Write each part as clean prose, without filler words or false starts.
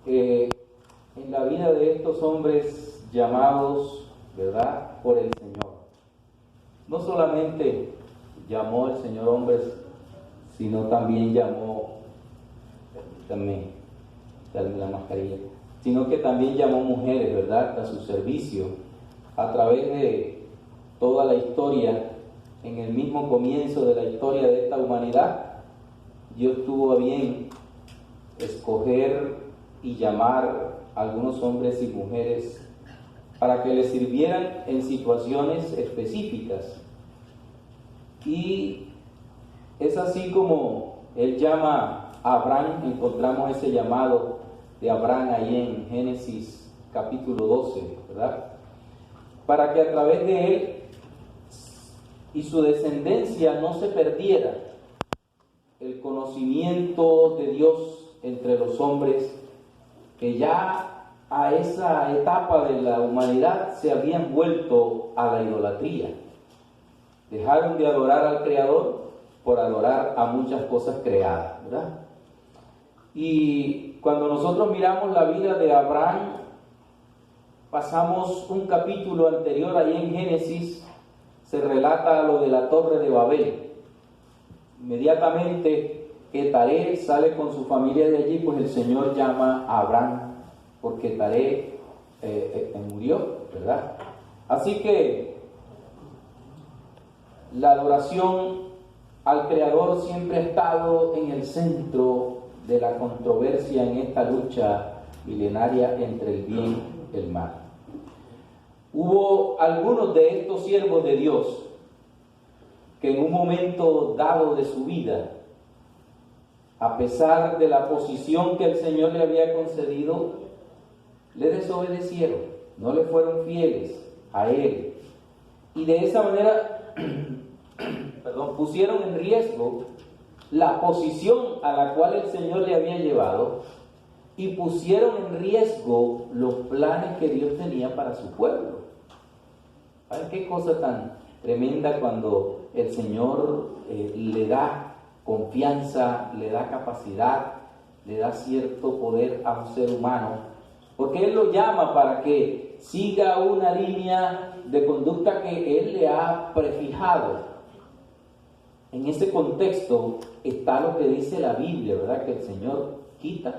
en la vida de estos hombres llamados, ¿verdad?, por el Señor. No solamente llamó el Señor hombres, sino también llamó, también, dale la mascarilla, sino que también llamó mujeres, ¿verdad?, a su servicio. A través de toda la historia, en el mismo comienzo de la historia de esta humanidad, Dios tuvo a bien escoger y llamar a algunos hombres y mujeres para que le sirvieran en situaciones específicas. Y es así como Él llama a Abraham. Encontramos ese llamado de Abraham ahí en Génesis capítulo 12, ¿verdad? Para que a través de él y su descendencia no se perdiera el conocimiento de Dios entre los hombres, que ya a esa etapa de la humanidad se habían vuelto a la idolatría. Dejaron de adorar al Creador por adorar a muchas cosas creadas, ¿verdad? Y cuando nosotros miramos la vida de Abraham, pasamos un capítulo anterior, ahí en Génesis, se relata lo de la torre de Babel. Inmediatamente que Taré sale con su familia de allí, pues el Señor llama a Abraham, porque Taré murió, ¿verdad? Así que la adoración al Creador siempre ha estado en el centro de la controversia en esta lucha milenaria entre el bien y el mal. Hubo algunos de estos siervos de Dios que en un momento dado de su vida, a pesar de la posición que el Señor le había concedido, le desobedecieron, no le fueron fieles a Él. Y de esa manera, pusieron en riesgo la posición a la cual el Señor le había llevado y pusieron en riesgo los planes que Dios tenía para su pueblo. ¿Saben qué cosa tan tremenda cuando el Señor le da confianza, le da capacidad, le da cierto poder a un ser humano? Porque Él lo llama para que siga una línea de conducta que Él le ha prefijado. En ese contexto está lo que dice la Biblia, ¿verdad? Que el Señor quita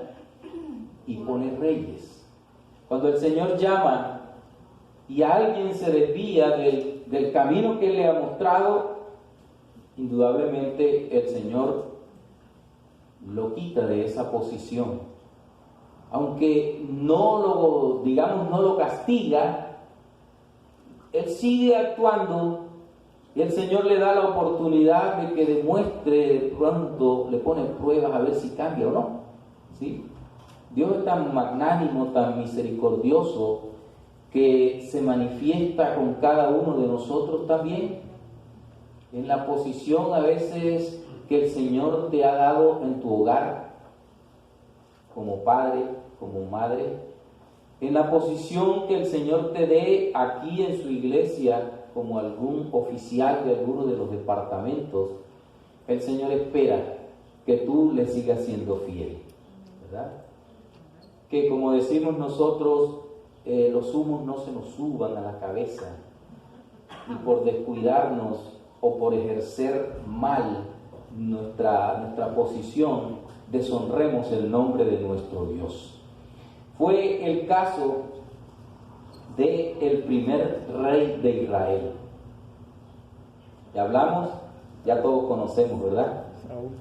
y pone reyes. Cuando el Señor llama y alguien se desvía del camino que Él le ha mostrado, indudablemente el Señor lo quita de esa posición. Aunque no lo castiga, Él sigue actuando. Y el Señor le da la oportunidad de que demuestre, pronto le pone pruebas a ver si cambia o no, ¿sí? Dios es tan magnánimo, tan misericordioso, que se manifiesta con cada uno de nosotros también en la posición a veces que el Señor te ha dado en tu hogar, como padre, como madre, en la posición que el Señor te dé aquí en su iglesia, como algún oficial de alguno de los departamentos. El Señor espera que tú le sigas siendo fiel, ¿verdad? Que, como decimos nosotros, los humos no se nos suban a la cabeza y por descuidarnos o por ejercer mal nuestra posición, deshonremos el nombre de nuestro Dios. Fue el caso del primer rey de Israel. Ya hablamos, ya todos conocemos, ¿verdad?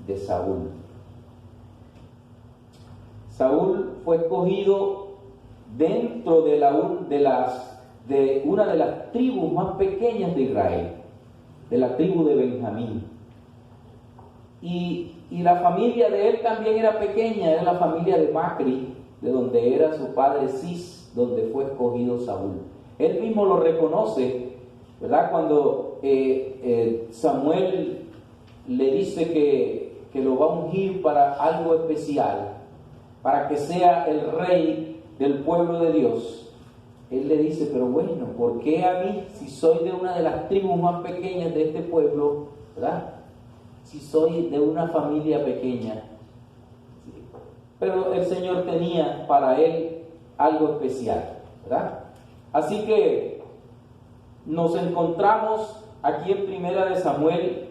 De Saúl. Saúl fue escogido dentro de una de las tribus más pequeñas de Israel, de la tribu de Benjamín. Y la familia de él también era pequeña, era la familia de Macri, de donde era su padre Cis, donde fue escogido Saúl. Él mismo lo reconoce, ¿verdad? Cuando Samuel le dice que lo va a ungir para algo especial, para que sea el rey del pueblo de Dios. Él le dice, pero bueno, ¿por qué a mí, si soy de una de las tribus más pequeñas de este pueblo, ¿verdad? Si soy de una familia pequeña, pero el Señor tenía para él algo especial, ¿verdad? Así que nos encontramos aquí en Primera de Samuel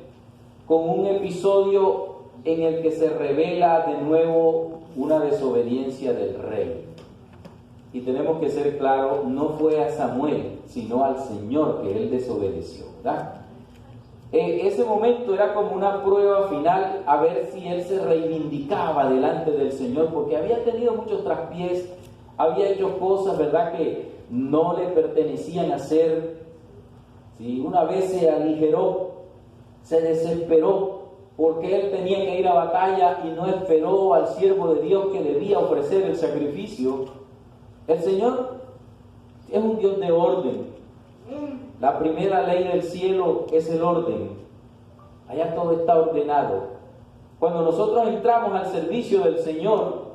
con un episodio en el que se revela de nuevo una desobediencia del rey. Y tenemos que ser claros, no fue a Samuel, sino al Señor que él desobedeció, ¿verdad? Ese momento era como una prueba final a ver si él se reivindicaba delante del Señor, porque había tenido muchos traspiés, había hecho cosas, ¿verdad?, que no le pertenecían hacer. ¿Sí? Una vez se aligeró, se desesperó, porque él tenía que ir a batalla y no esperó al siervo de Dios que debía ofrecer el sacrificio. El Señor es un Dios de orden. La primera ley del cielo es el orden. Allá todo está ordenado. Cuando nosotros entramos al servicio del Señor,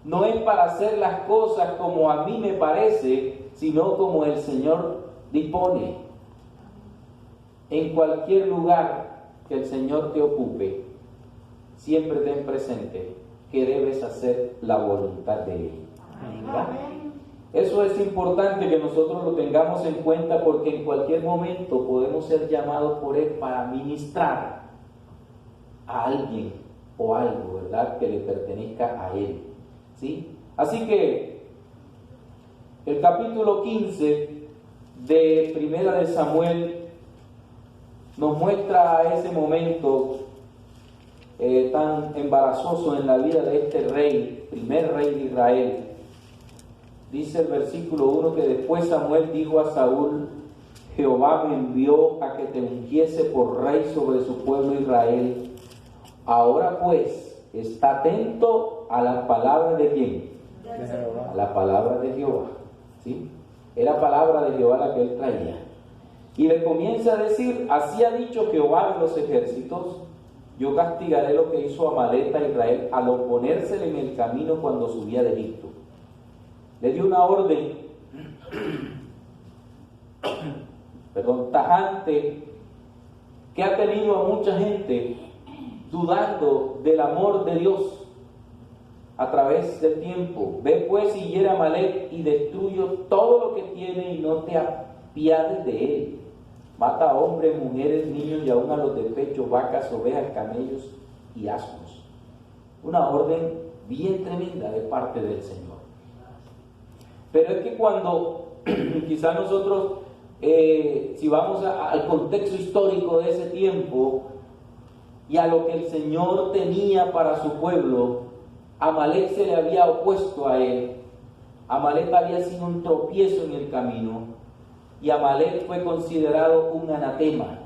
no es para hacer las cosas como a mí me parece, sino como el Señor dispone. En cualquier lugar que el Señor te ocupe, siempre ten presente que debes hacer la voluntad de Él. ¿Verdad? Eso es importante que nosotros lo tengamos en cuenta, porque en cualquier momento podemos ser llamados por Él para ministrar a alguien o algo, ¿verdad?, que le pertenezca a Él. ¿Sí? Así que el capítulo 15 de Primera de Samuel nos muestra ese momento tan embarazoso en la vida de este rey, primer rey de Israel. Dice el versículo 1 que después Samuel dijo a Saúl: Jehová me envió a que te ungiese por rey sobre su pueblo Israel. Ahora pues, está atento a las palabras de ¿quién? A la palabra de Jehová. ¿Sí? Era palabra de Jehová la que él traía. Y le comienza a decir: así ha dicho Jehová de los ejércitos, yo castigaré lo que hizo Amalek a Israel al oponérsele en el camino cuando subía de Egipto. Le dio una orden tajante, que ha tenido a mucha gente dudando del amor de Dios a través del tiempo. Ve pues y hiere a Amalek y destruyo todo lo que tiene y no te apiades de él. Mata a hombres, mujeres, niños y aún a los de pecho, vacas, ovejas, camellos y asnos. Una orden bien tremenda de parte del Señor. Pero es que cuando quizás nosotros, si vamos al contexto histórico de ese tiempo y a lo que el Señor tenía para su pueblo, Amalek se le había opuesto a él. Amalek había sido un tropiezo en el camino y Amalek fue considerado un anatema.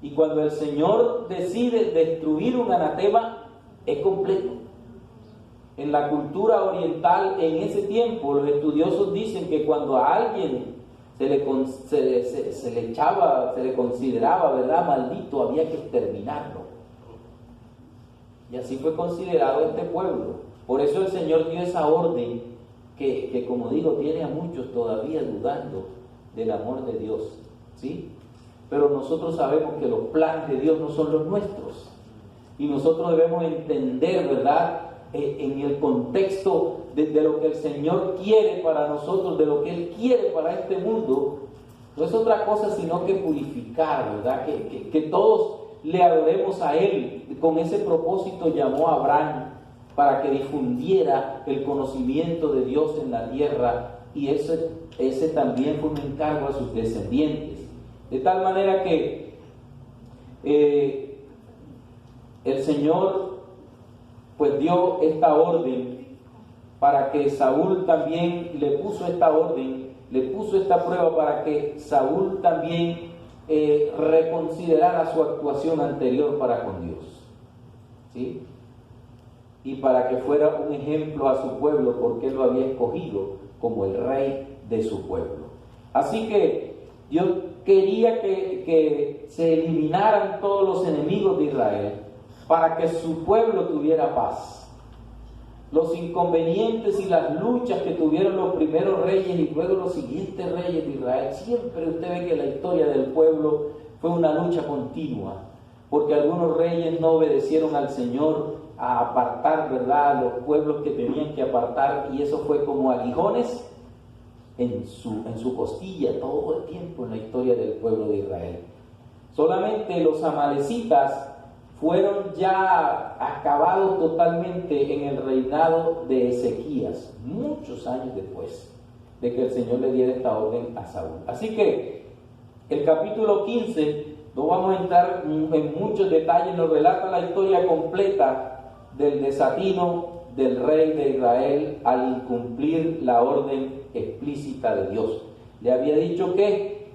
Y cuando el Señor decide destruir un anatema, es completo. En la cultura oriental, en ese tiempo, los estudiosos dicen que cuando a alguien se le consideraba, ¿verdad?, maldito, había que exterminarlo. Y así fue considerado este pueblo. Por eso el Señor dio esa orden que como digo, tiene a muchos todavía dudando del amor de Dios. ¿Sí? Pero nosotros sabemos que los planes de Dios no son los nuestros. Y nosotros debemos entender, ¿verdad?, en el contexto de lo que el Señor quiere para nosotros, de lo que Él quiere para este mundo, no es otra cosa sino que purificar, ¿verdad? Que todos le adoremos a Él. Con ese propósito llamó a Abraham para que difundiera el conocimiento de Dios en la tierra, y ese también fue un encargo a sus descendientes. De tal manera que el Señor pues dio esta orden para que Saúl también le puso esta orden, le puso esta prueba para que Saúl también reconsiderara su actuación anterior para con Dios. ¿Sí? Y para que fuera un ejemplo a su pueblo, porque él lo había escogido como el rey de su pueblo. Así que Dios quería que se eliminaran todos los enemigos de Israel, para que su pueblo tuviera paz. Los inconvenientes y las luchas que tuvieron los primeros reyes y luego los siguientes reyes de Israel, siempre usted ve que la historia del pueblo fue una lucha continua, porque algunos reyes no obedecieron al Señor a apartar, ¿verdad?, los pueblos que tenían que apartar, y eso fue como aguijones en su costilla todo el tiempo en la historia del pueblo de Israel. Solamente los amalecitas fueron ya acabados totalmente en el reinado de Ezequías, muchos años después de que el Señor le diera esta orden a Saúl. Así que el capítulo 15, no vamos a entrar en muchos detalles, nos relata la historia completa del desatino del rey de Israel al incumplir la orden explícita de Dios. Le había dicho que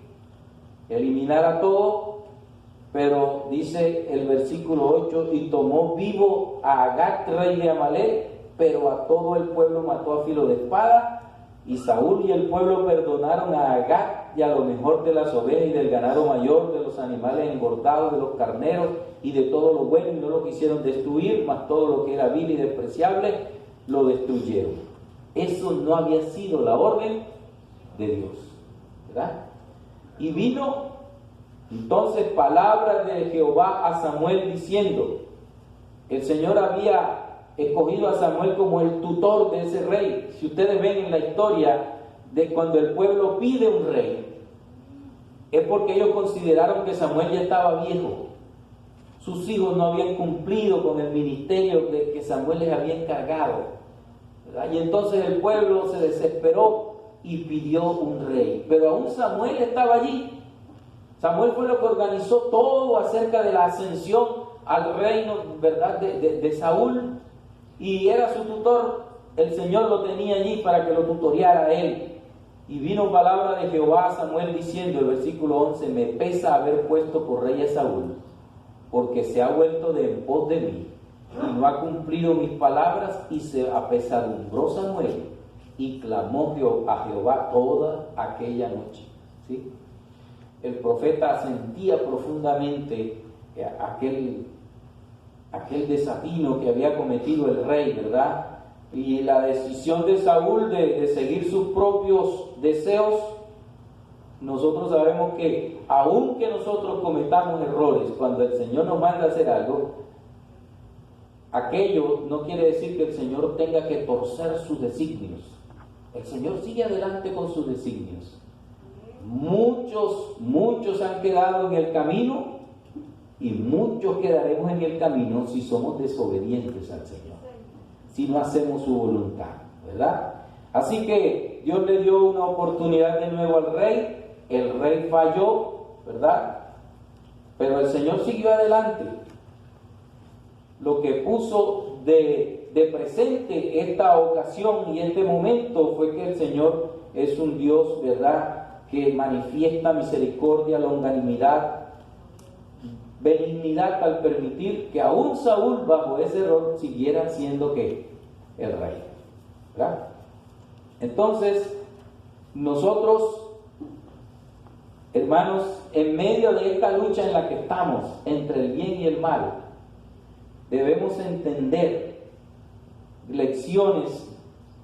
eliminara todo, pero dice el versículo 8, y tomó vivo a Agag, rey de Amalek, pero a todo el pueblo mató a filo de espada. Y Saúl y el pueblo perdonaron a Agag y a lo mejor de las ovejas y del ganado mayor, de los animales engordados, de los carneros y de todo lo bueno, y no lo quisieron destruir, mas todo lo que era vil y despreciable lo destruyeron. Eso no había sido la orden de Dios, ¿verdad? Y vino entonces palabra de Jehová a Samuel diciendo, el Señor había escogido a Samuel como el tutor de ese rey. Si ustedes ven en la historia de cuando el pueblo pide un rey, es porque ellos consideraron que Samuel ya estaba viejo. Sus hijos no habían cumplido con el ministerio que Samuel les había encargado, ¿verdad? Y entonces el pueblo se desesperó y pidió un rey. Pero aún Samuel estaba allí. Samuel fue lo que organizó todo acerca de la ascensión al reino, ¿verdad?, de Saúl. Y era su tutor, el Señor lo tenía allí para que lo tutoreara a él. Y vino palabra de Jehová a Samuel diciendo, el versículo 11, me pesa haber puesto por rey a Saúl, porque se ha vuelto de en pos de mí, y no ha cumplido mis palabras, y se apesadumbró Samuel, y clamó a Jehová toda aquella noche. ¿Sí? El profeta sentía profundamente aquel desatino que había cometido el rey, ¿verdad? Y la decisión de Saúl de seguir sus propios deseos. Nosotros sabemos que aunque nosotros cometamos errores, cuando el Señor nos manda a hacer algo, aquello no quiere decir que el Señor tenga que torcer sus designios. El Señor sigue adelante con sus designios. Muchos han quedado en el camino, y muchos quedaremos en el camino si somos desobedientes al Señor, si no hacemos su voluntad, ¿verdad? Así que Dios le dio una oportunidad de nuevo al rey, el rey falló, ¿verdad? Pero el Señor siguió adelante. Lo que puso de presente esta ocasión y este momento fue que el Señor es un Dios, ¿verdad?, que manifiesta misericordia, longanimidad, benignidad al permitir que aún Saúl bajo ese error siguiera siendo ¿qué? El rey, ¿verdad? Entonces nosotros, hermanos, en medio de esta lucha en la que estamos entre el bien y el mal, debemos entender lecciones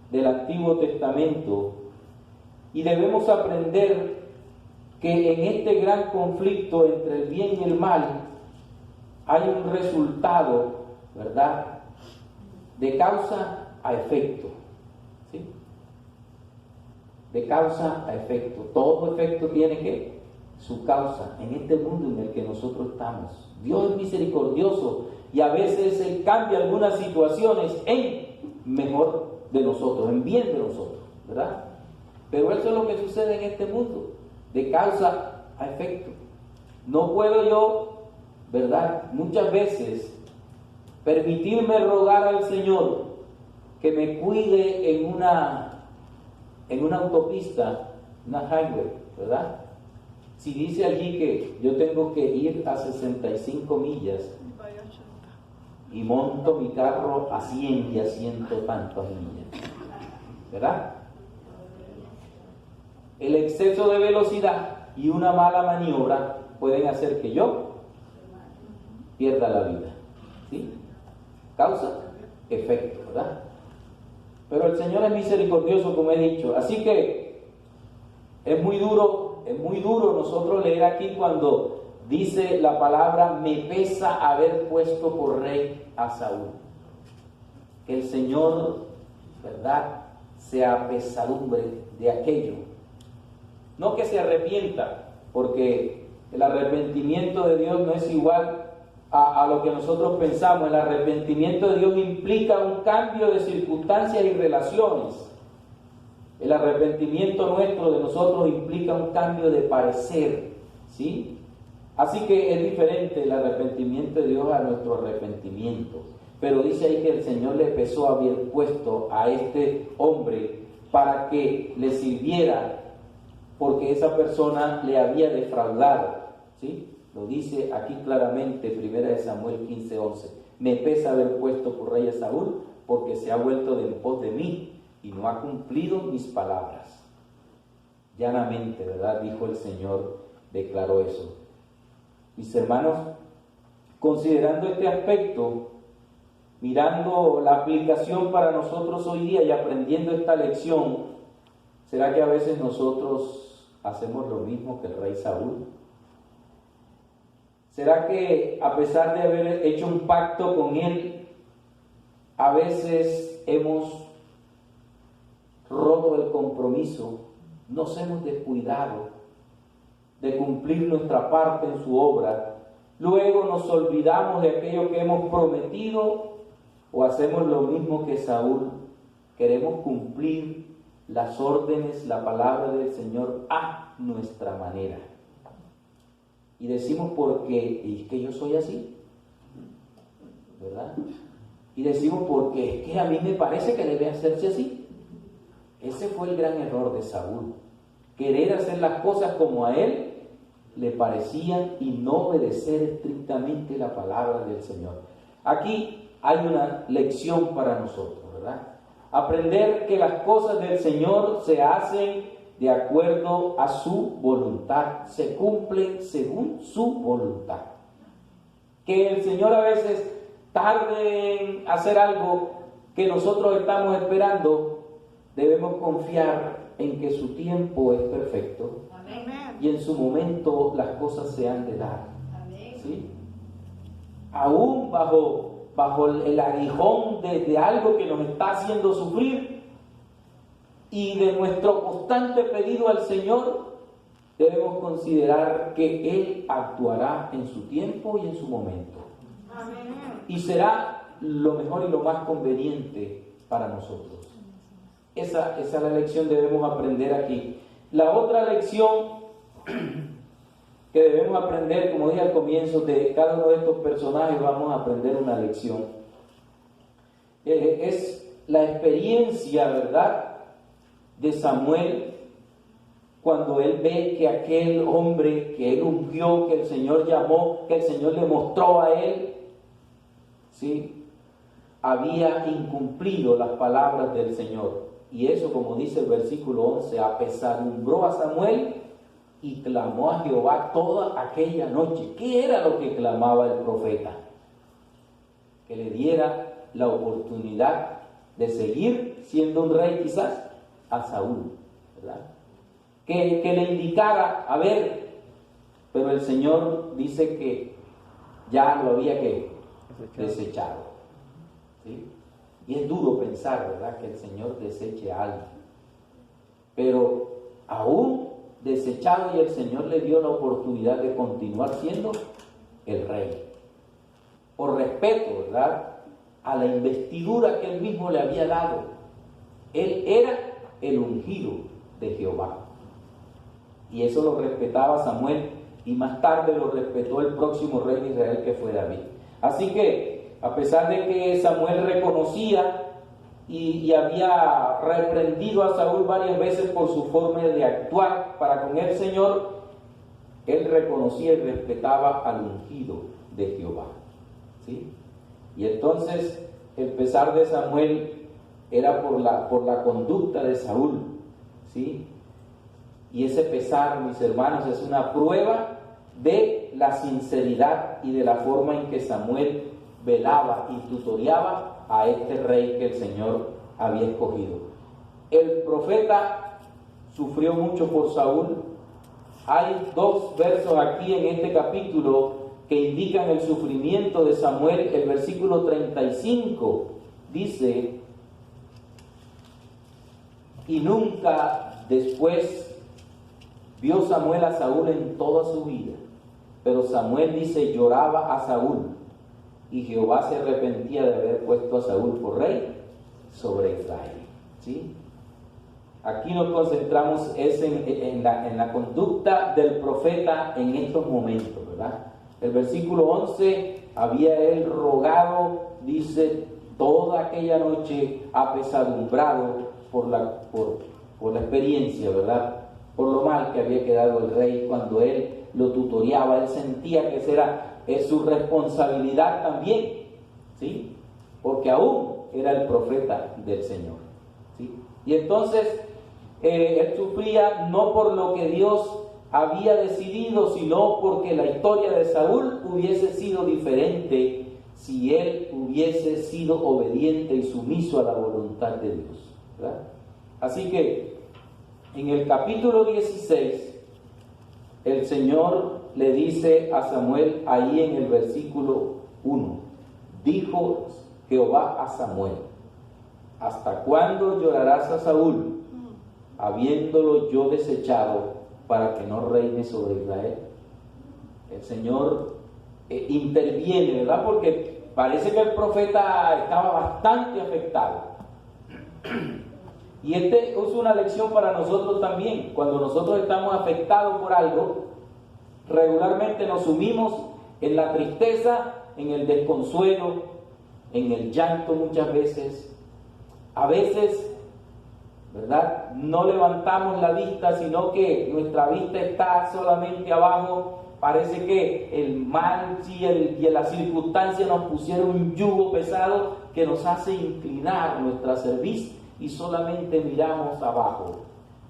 del Antiguo Testamento y debemos aprender que en este gran conflicto entre el bien y el mal hay un resultado, ¿verdad?, de causa a efecto, ¿sí? De causa a efecto. Todo efecto tiene que su causa en este mundo en el que nosotros estamos. Dios es misericordioso y a veces Él cambia algunas situaciones en mejor de nosotros, en bien de nosotros, ¿verdad? Pero eso es lo que sucede en este mundo, de causa a efecto. No puedo yo, ¿verdad?, muchas veces permitirme rogar al Señor que me cuide en una autopista, una highway, ¿verdad? Si dice allí que yo tengo que ir a 65 millas y monto mi carro a 100 y a 100 tantas millas, ¿verdad? El exceso de velocidad y una mala maniobra pueden hacer que yo pierda la vida, ¿sí? Causa, efecto, ¿verdad? Pero el Señor es misericordioso, como he dicho. Así que es muy duro nosotros leer aquí cuando dice la palabra, me pesa haber puesto por rey a Saúl. que el Señor, ¿verdad?, se apesadumbre de aquello. No que se arrepienta, porque el arrepentimiento de Dios no es igual a lo que nosotros pensamos. El arrepentimiento de Dios implica un cambio de circunstancias y relaciones. El arrepentimiento nuestro de nosotros implica un cambio de parecer, ¿sí? Así que es diferente el arrepentimiento de Dios a nuestro arrepentimiento. Pero dice ahí que el Señor le empezó a haber puesto a este hombre para que le sirviera, porque esa persona le había defraudado, ¿sí? Lo dice aquí claramente, 1 Samuel 15:11. Me pesa haber puesto por rey a Saúl, porque se ha vuelto de en pos de mí y no ha cumplido mis palabras. Llanamente, ¿verdad?, dijo el Señor, declaró eso. Mis hermanos, considerando este aspecto, mirando la aplicación para nosotros hoy día y aprendiendo esta lección, ¿será que a veces nosotros hacemos lo mismo que el rey Saúl? ¿Será que a pesar de haber hecho un pacto con él, a veces hemos roto el compromiso, nos hemos descuidado de cumplir nuestra parte en su obra, luego nos olvidamos de aquello que hemos prometido, o hacemos lo mismo que Saúl, queremos cumplir las órdenes, la palabra del Señor a nuestra manera? Y decimos, porque es que yo soy así, ¿verdad? Y decimos, porque es que a mí me parece que debe hacerse así. Ese fue el gran error de Saúl, querer hacer las cosas como a él le parecían y no obedecer estrictamente la palabra del Señor. Aquí hay una lección para nosotros, ¿verdad? Aprender que las cosas del Señor se hacen de acuerdo a su voluntad, se cumplen según su voluntad. Que el Señor a veces tarde en hacer algo que nosotros estamos esperando, debemos confiar en que su tiempo es perfecto. Amén. Y en su momento las cosas se han de dar. Amén. ¿Sí? Aún bajo el aguijón de algo que nos está haciendo sufrir y de nuestro constante pedido al Señor, debemos considerar que Él actuará en su tiempo y en su momento. Amén. Y será lo mejor y lo más conveniente para nosotros. Esa es la lección que debemos aprender aquí. La otra lección que debemos aprender, como dije al comienzo, de cada uno de estos personajes vamos a aprender una lección. Es la experiencia, ¿verdad?, de Samuel cuando él ve que aquel hombre que él ungió, que el Señor llamó, que el Señor le mostró a él, ¿sí?, había incumplido las palabras del Señor. Y eso, como dice el versículo 11, apesadumbró a Samuel y clamó a Jehová toda aquella noche. ¿Qué era lo que clamaba el profeta? Que le diera la oportunidad de seguir siendo un rey, quizás, a Saúl, ¿verdad? Que le indicara, a ver, pero el Señor dice que ya lo había desechado. ¿Sí? Y es duro pensar, ¿verdad?, que el Señor deseche a alguien. Pero aún desechado, y el Señor le dio la oportunidad de continuar siendo el rey. Por respeto, ¿verdad?, a la investidura que él mismo le había dado. Él era el ungido de Jehová. Y eso lo respetaba Samuel, y más tarde lo respetó el próximo rey de Israel, que fue David. Así que, a pesar de que Samuel reconocía y había reprendido a Saúl varias veces por su forma de actuar para con el Señor, él reconocía y respetaba al ungido de Jehová, ¿sí? Y entonces el pesar de Samuel era por la conducta de Saúl, ¿sí? Y ese pesar, mis hermanos, es una prueba de la sinceridad y de la forma en que Samuel velaba y tutoreaba a este rey que el Señor había escogido. El profeta sufrió mucho por Saúl. Hay 2 versos aquí en este capítulo que indican el sufrimiento de Samuel. El versículo 35 dice, y nunca después vio Samuel a Saúl en toda su vida. Pero Samuel dice, lloraba a Saúl, y Jehová se arrepentía de haber puesto a Saúl por rey sobre Israel. ¿Sí? Aquí nos concentramos en la conducta del profeta en estos momentos, ¿verdad? El versículo 11, había él rogado, dice, toda aquella noche apesadumbrado por la experiencia, ¿verdad? Por lo mal que había quedado el rey cuando él lo tutoreaba. Él sentía que esa era su responsabilidad también, ¿sí? Porque aún era el profeta del Señor, ¿sí? Y entonces él sufría no por lo que Dios había decidido, sino porque la historia de Saúl hubiese sido diferente si él hubiese sido obediente y sumiso a la voluntad de Dios, ¿verdad? Así que en el capítulo 16 el Señor le dice a Samuel, ahí en el versículo 1, dijo Jehová a Samuel, ¿hasta cuándo llorarás a Saúl, habiéndolo yo desechado, para que no reine sobre Israel? El Señor interviene, ¿verdad? Porque parece que el profeta estaba bastante afectado. Y es una lección para nosotros también. Cuando nosotros estamos afectados por algo, regularmente nos sumimos en la tristeza, en el desconsuelo, en el llanto muchas veces. A veces, ¿verdad?, no levantamos la vista, sino que nuestra vista está solamente abajo. Parece que el mal y las circunstancias nos pusieron un yugo pesado que nos hace inclinar nuestra cerviz y solamente miramos abajo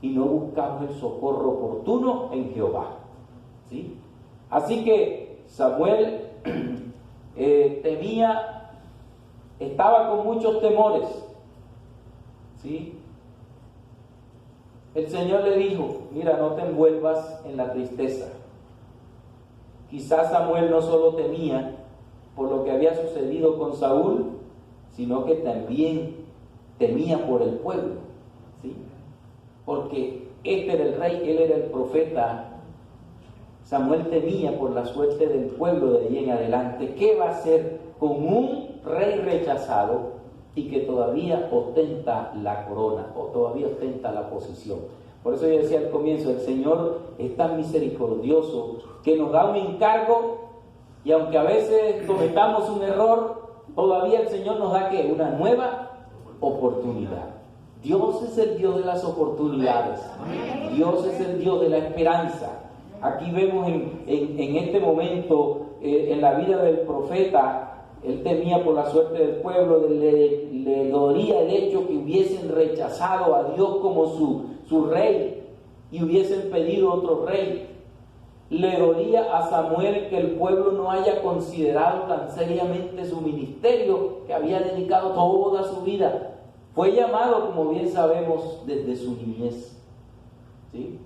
y no buscamos el socorro oportuno en Jehová, ¿sí? Así que Samuel temía, estaba con muchos temores, ¿sí? El Señor le dijo, mira, no te envuelvas en la tristeza. Quizás Samuel no solo temía por lo que había sucedido con Saúl, sino que también temía por el pueblo, ¿sí? Porque este era el rey, él era el profeta. Samuel temía por la suerte del pueblo de ahí en adelante. ¿Qué va a hacer con un rey rechazado y que todavía ostenta la corona o todavía ostenta la posición? Por eso yo decía al comienzo, el Señor es tan misericordioso que nos da un encargo, y aunque a veces cometamos un error, todavía el Señor nos da ¿qué? Una nueva oportunidad. Dios es el Dios de las oportunidades. Dios es el Dios de la esperanza. Aquí vemos en este momento en la vida del profeta, él temía por la suerte del pueblo, le dolía el hecho que hubiesen rechazado a Dios como su rey y hubiesen pedido otro rey. Le dolía a Samuel que el pueblo no haya considerado tan seriamente su ministerio que había dedicado toda su vida. Fue llamado, como bien sabemos, desde su niñez, ¿sí?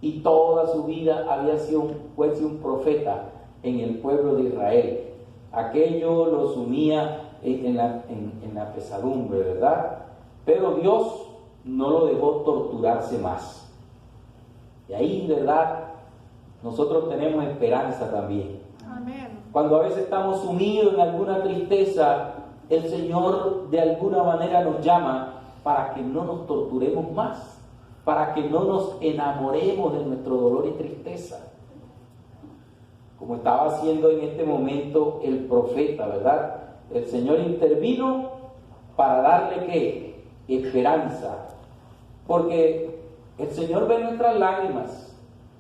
Y toda su vida fue un profeta en el pueblo de Israel. Aquello lo sumía en la pesadumbre, ¿verdad? Pero Dios no lo dejó torturarse más. Y ahí, ¿verdad?, nosotros tenemos esperanza también. Amén. Cuando a veces estamos sumidos en alguna tristeza, el Señor de alguna manera nos llama para que no nos torturemos más, para que no nos enamoremos de nuestro dolor y tristeza, como estaba haciendo en este momento el profeta, ¿verdad? El Señor intervino para darle ¿qué? Esperanza, porque el Señor ve nuestras lágrimas,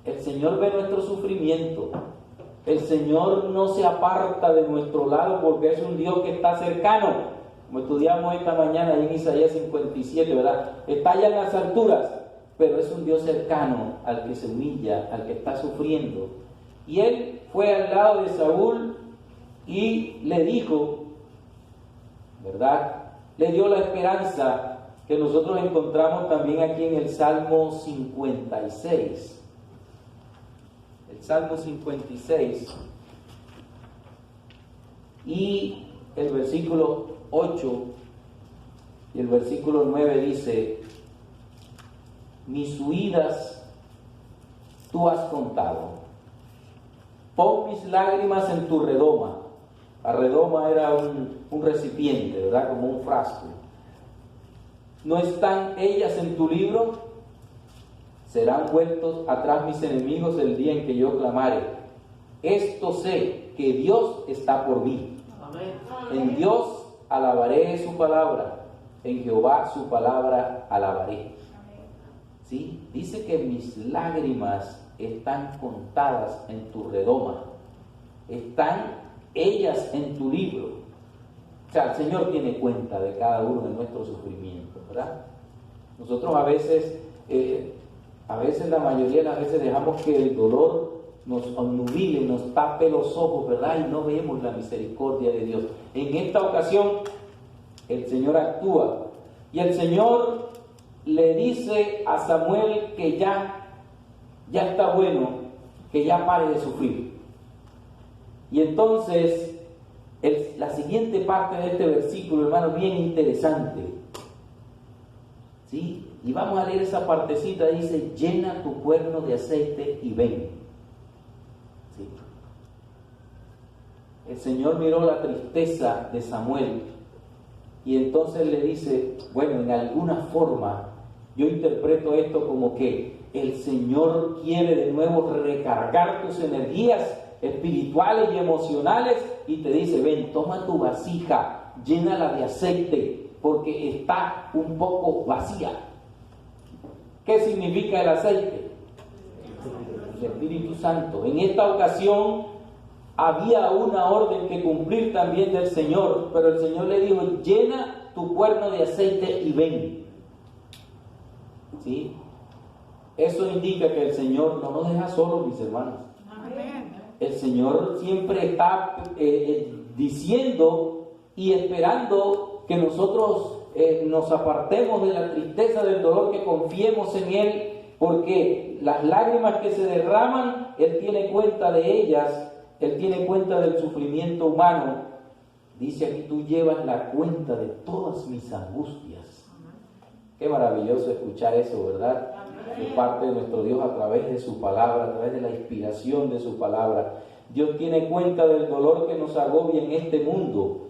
el Señor ve nuestro sufrimiento, el Señor no se aparta de nuestro lado porque es un Dios que está cercano, como estudiamos esta mañana en Isaías 57, ¿verdad? Está allá en las alturas, pero es un Dios cercano al que se humilla, al que está sufriendo. Y él fue al lado de Saúl y le dijo, ¿verdad?, le dio la esperanza que nosotros encontramos también aquí en el Salmo 56. El Salmo 56 y el versículo 8 y el versículo 9 dice: mis huidas tú has contado, pon mis lágrimas en tu redoma. La redoma era un recipiente, ¿verdad? Como un frasco. ¿No están ellas en tu libro? Serán vueltos atrás mis enemigos el día en que yo clamare. Esto sé, que Dios está por mí. Amén. En Dios alabaré su palabra, en Jehová su palabra alabaré. ¿Sí? Dice que mis lágrimas están contadas en tu redoma, están ellas en tu libro. O sea, el Señor tiene cuenta de cada uno de nuestros sufrimientos, ¿verdad? Nosotros a veces, la mayoría de las veces dejamos que el dolor nos obnubile, nos tape los ojos, ¿verdad? Y no vemos la misericordia de Dios. En esta ocasión, el Señor actúa y el Señor le dice a Samuel que ya está bueno, que ya pare de sufrir. Y entonces, la siguiente parte de este versículo, hermano, bien interesante. ¿Sí? Y vamos a leer esa partecita, dice: llena tu cuerno de aceite y ven. ¿Sí? El Señor miró la tristeza de Samuel y entonces le dice, bueno, en alguna forma, yo interpreto esto como que el Señor quiere de nuevo recargar tus energías espirituales y emocionales y te dice: ven, toma tu vasija, llénala de aceite porque está un poco vacía. ¿Qué significa el aceite? El Espíritu Santo. En esta ocasión había una orden que cumplir también del Señor, pero el Señor le dijo: llena tu cuerno de aceite y ven. ¿Sí? Eso indica que el Señor no nos deja solos, mis hermanos. El Señor siempre está diciendo y esperando que nosotros nos apartemos de la tristeza, del dolor, que confiemos en Él, porque las lágrimas que se derraman, Él tiene cuenta de ellas, Él tiene cuenta del sufrimiento humano. Dice aquí: tú llevas la cuenta de todas mis angustias. Qué maravilloso escuchar eso, ¿verdad? De parte de nuestro Dios a través de su palabra, a través de la inspiración de su palabra. Dios tiene cuenta del dolor que nos agobia en este mundo.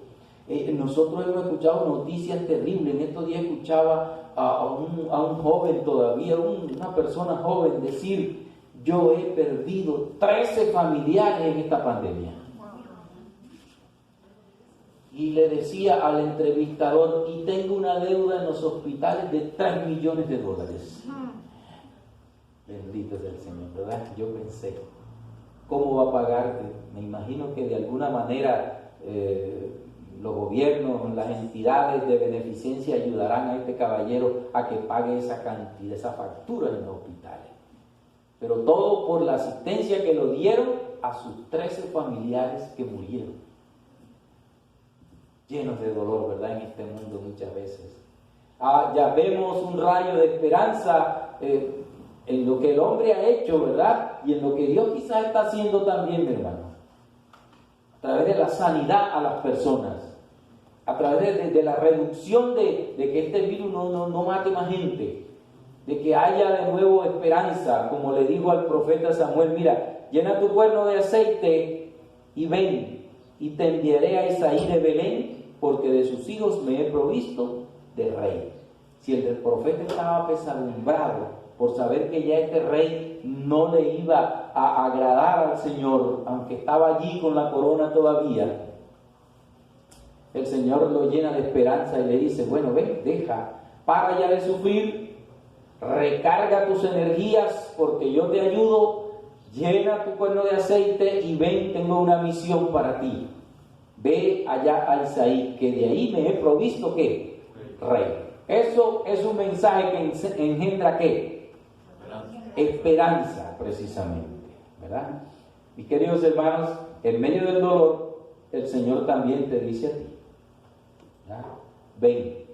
Nosotros hemos escuchado noticias terribles. En estos días escuchaba a un joven todavía, una persona joven, decir: yo he perdido 13 familiares en esta pandemia. Y le decía al entrevistador: y tengo una deuda en los hospitales de $3 millones. Bendito es el Señor, ¿verdad? Yo pensé, ¿cómo va a pagar? Me imagino que de alguna manera los gobiernos, las entidades de beneficencia ayudarán a este caballero a que pague esa cantidad, esa factura en los hospitales. Pero todo por la asistencia que lo dieron a sus 13 familiares que murieron. Llenos de dolor, ¿verdad? En este mundo muchas veces. Ya vemos un rayo de esperanza en lo que el hombre ha hecho, ¿verdad? Y en lo que Dios quizás está haciendo también, mi hermano. A través de la sanidad a las personas. A través de la reducción de que este virus no mate más gente. De que haya de nuevo esperanza. Como le dijo al profeta Samuel: mira, llena tu cuerno de aceite y ven, y te enviaré a Isaí de Belén, porque de sus hijos me he provisto de rey. Si el profeta estaba apesadumbrado por saber que ya este rey no le iba a agradar al Señor, aunque estaba allí con la corona todavía, el Señor lo llena de esperanza y le dice: bueno, ven, para ya de sufrir, recarga tus energías porque yo te ayudo, llena tu cuerno de aceite y ven, tengo una misión para ti. Ve allá a Isaí, que de ahí me he provisto, ¿qué? Rey. Eso es un mensaje que engendra, ¿qué? Esperanza, precisamente, ¿verdad? Mis queridos hermanos, en medio del dolor, el Señor también te dice a ti, ¿verdad? Ven,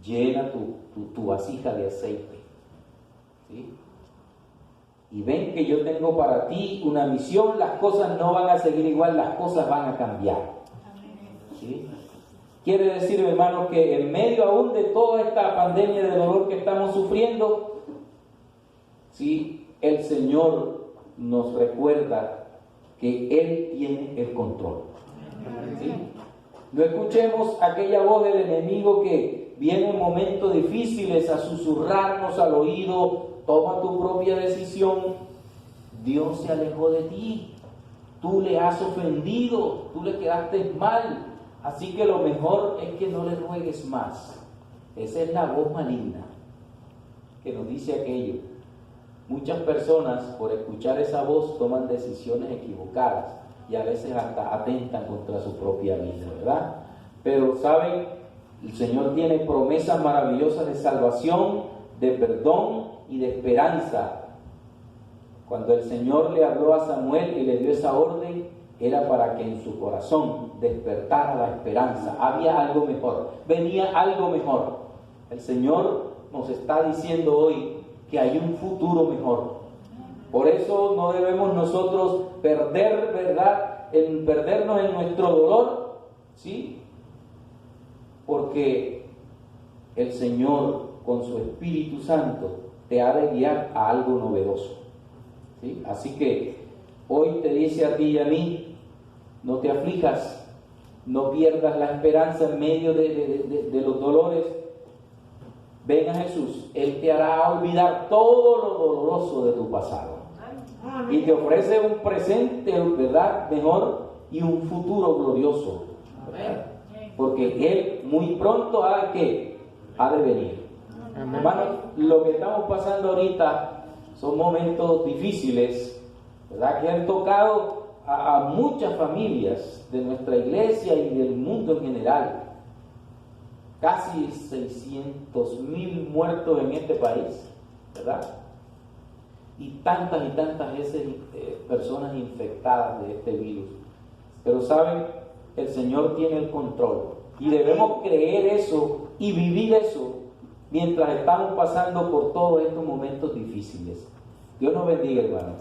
llena tu vasija de aceite, ¿sí? Y ven que yo tengo para ti una misión. Las cosas no van a seguir igual, las cosas van a cambiar, ¿sí? Quiere decir, hermanos, que en medio aún de toda esta pandemia de dolor que estamos sufriendo, sí, el Señor nos recuerda que Él tiene el control. ¿Sí? No escuchemos aquella voz del enemigo que viene en momentos difíciles a susurrarnos al oído: toma tu propia decisión, Dios se alejó de ti, tú le has ofendido, tú le quedaste mal, así que lo mejor es que no le ruegues más. Esa es la voz maligna que nos dice aquello. Muchas personas, por escuchar esa voz, toman decisiones equivocadas y a veces hasta atentan contra su propia vida, ¿verdad? Pero, ¿saben? El Señor tiene promesas maravillosas de salvación, de perdón y de esperanza. Cuando el Señor le habló a Samuel y le dio esa orden, era para que en su corazón despertara la esperanza. Había algo mejor, venía algo mejor. El Señor nos está diciendo hoy que hay un futuro mejor. Por eso no debemos nosotros perder, ¿verdad?, perdernos en nuestro dolor, ¿sí? Porque el Señor, con su Espíritu Santo, te ha de guiar a algo novedoso, ¿sí? Así que hoy te dice a ti y a mí: no te aflijas, no pierdas la esperanza en medio de los dolores. Ven a Jesús, Él te hará olvidar todo lo doloroso de tu pasado y te ofrece un presente, ¿verdad?, mejor, y un futuro glorioso, ¿verdad? Porque Él muy pronto ha de venir. Hermanos, lo que estamos pasando ahorita son momentos difíciles, ¿verdad?, que han tocado a muchas familias de nuestra iglesia y del mundo en general. Casi 600,000 muertos en este país, ¿verdad? Y tantas veces personas infectadas de este virus. Pero saben, el Señor tiene el control y debemos creer eso y vivir eso mientras estamos pasando por todos estos momentos difíciles. Dios nos bendiga, hermanos,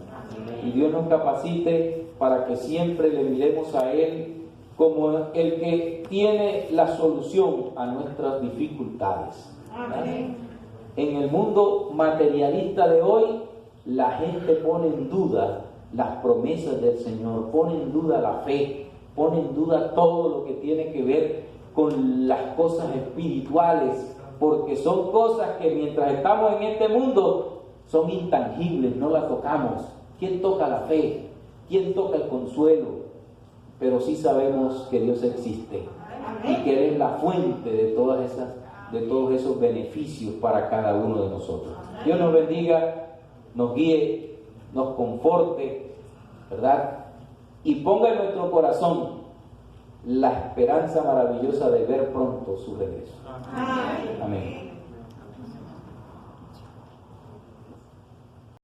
y Dios nos capacite para que siempre le miremos a Él como el que tiene la solución a nuestras dificultades, ¿verdad? En el mundo materialista de hoy, la gente pone en duda las promesas del Señor, pone en duda la fe, pone en duda todo lo que tiene que ver con las cosas espirituales, porque son cosas que mientras estamos en este mundo son intangibles, no las tocamos. ¿Quién toca la fe? ¿Quién toca el consuelo? Pero sí sabemos que Dios existe y que Él es la fuente de todos esos beneficios para cada uno de nosotros. Dios nos bendiga, nos guíe, nos conforte, ¿verdad? Y ponga en nuestro corazón la esperanza maravillosa de ver pronto su regreso. Amén.